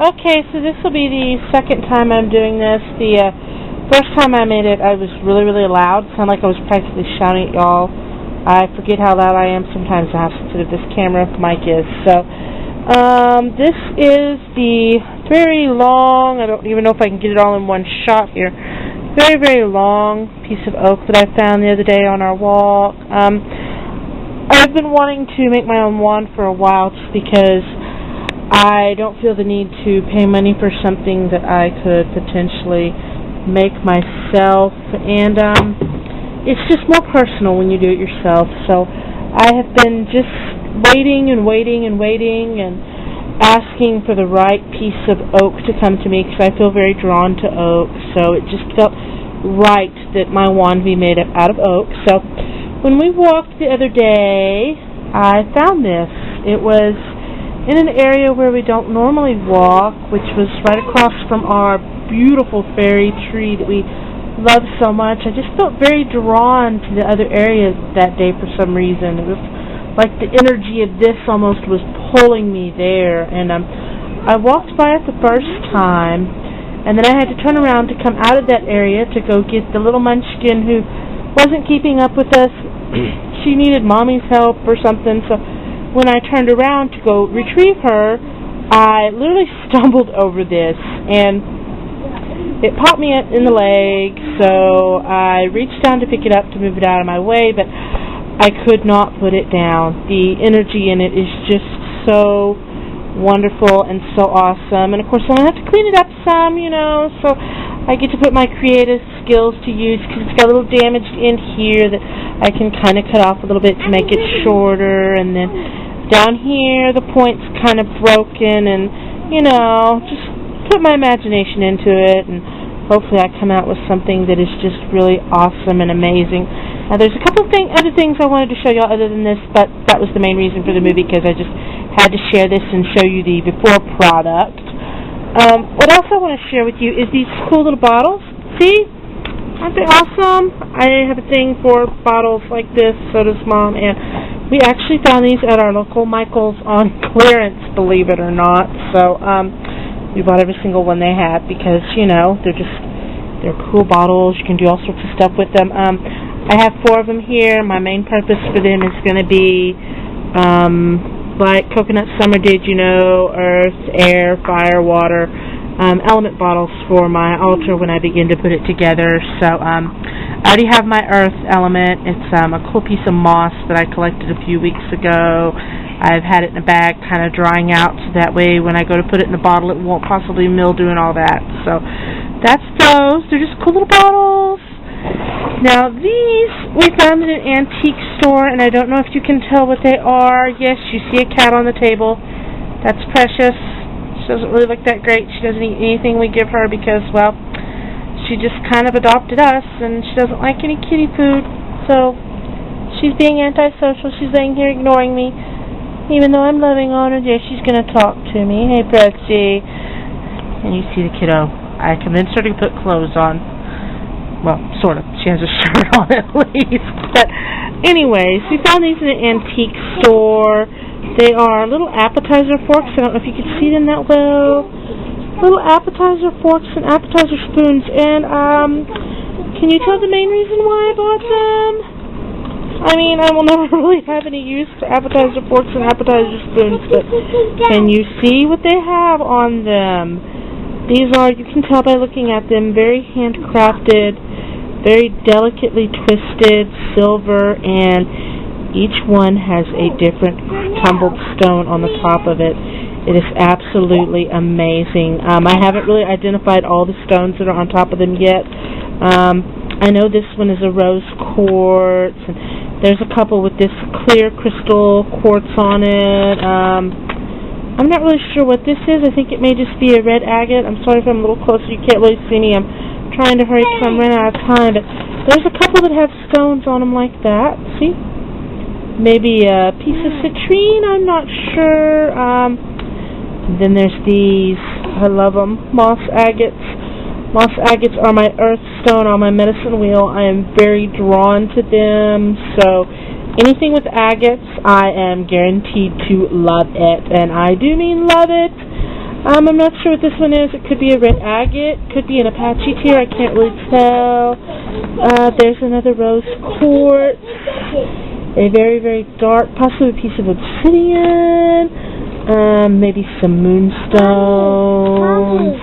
Okay, so this will be the second time I'm doing this. The first time I made it, I was really, really loud. Sounded like I was practically shouting at y'all. I forget how loud I am sometimes, how sensitive this camera mic is. So, this is the very long, I don't even know if I can get it all in one shot here, very, very long piece of oak that I found the other day on our walk. I've been wanting to make my own wand for a while just because I don't feel the need to pay money for something that I could potentially make myself, and it's just more personal when you do it yourself. So I have been just waiting and asking for the right piece of oak to come to me because I feel very drawn to oak, so it just felt right that my wand be made out of oak. So when we walked the other day, I found this. It was in an area where we don't normally walk, which was right across from our beautiful fairy tree that we love so much. I just felt very drawn to the other areas that day for some reason. It was like the energy of this almost was pulling me there, and I walked by it the first time, and then I had to turn around to come out of that area to go get the little munchkin who wasn't keeping up with us. She needed mommy's help or something, so when I turned around to go retrieve her, I literally stumbled over this, and it popped me in the leg, so I reached down to pick it up to move it out of my way, but I could not put it down. The energy in it is just so wonderful and so awesome, and of course I'm going to have to clean it up some, so I get to put my creative skills to use because it's got a little damage in here that I can kind of cut off a little bit to make it shorter, and then down here the point's kind of broken, and just put my imagination into it, and hopefully I come out with something that is just really awesome and amazing. Now there's a couple of other things I wanted to show y'all other than this, but that was the main reason for the movie, because I just had to share this and show you the before product. What else I want to share with you is these cool little bottles. See? Aren't they awesome? I have a thing for bottles like this, so does Mom, and we actually found these at our local Michael's on clearance, believe it or not. So we bought every single one they had because, they're cool bottles. You can do all sorts of stuff with them. I have 4 of them here. My main purpose for them is going to be like Coconut Summer did, earth, air, fire, water, element bottles for my altar when I begin to put it together. So I already have my earth element. It's a cool piece of moss that I collected a few weeks ago. I've had it in a bag kind of drying out, so that way when I go to put it in a bottle it won't possibly mildew and all that. So that's those. They're just cool little bottles. Now these we found in an antique store, and I don't know if you can tell what they are. Yes, you see a cat on the table. That's Precious. She doesn't really look that great. She doesn't eat anything we give her because, well, she just kind of adopted us, and she doesn't like any kitty food. So she's being antisocial. She's laying here ignoring me, even though I'm loving on her. There, she's going to talk to me. Hey, Prexy. And you see the kiddo. I convinced her to put clothes on. Well, sort of. She has a shirt on at least. But anyways, we found these in an antique store. They are little appetizer forks. I don't know if you can see them that well. Little appetizer forks and appetizer spoons. And can you tell the main reason why I bought them? I mean, I will never really have any use for appetizer forks and appetizer spoons, but can you see what they have on them? These are, you can tell by looking at them, very handcrafted, very delicately twisted silver, and each one has a different tumbled stone on the top of it. It is absolutely amazing. I haven't really identified all the stones that are on top of them yet. I know this one is a rose quartz, and there's a couple with this clear crystal quartz on it. I'm not really sure what this is. I think it may just be a red agate. I'm sorry if I'm a little closer. You can't really see me. I'm trying to hurry because I'm running out of time. But there's a couple that have stones on them like that. See? Maybe a piece of citrine. I'm not sure. Then there's these. I love them. Moss agates. Moss agates are my earth stone on my medicine wheel. I am very drawn to them. So anything with agates, I am guaranteed to love it. And I do mean love it. I'm not sure what this one is. It could be a red agate, could be an Apache tear, I can't really tell. There's another rose quartz, a very, very dark, possibly a piece of obsidian, maybe some moonstones.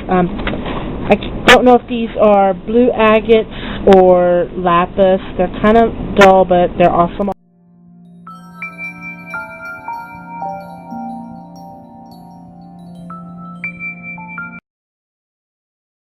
I don't know if these are blue agates or lapis. They're kind of dull, but they're awesome.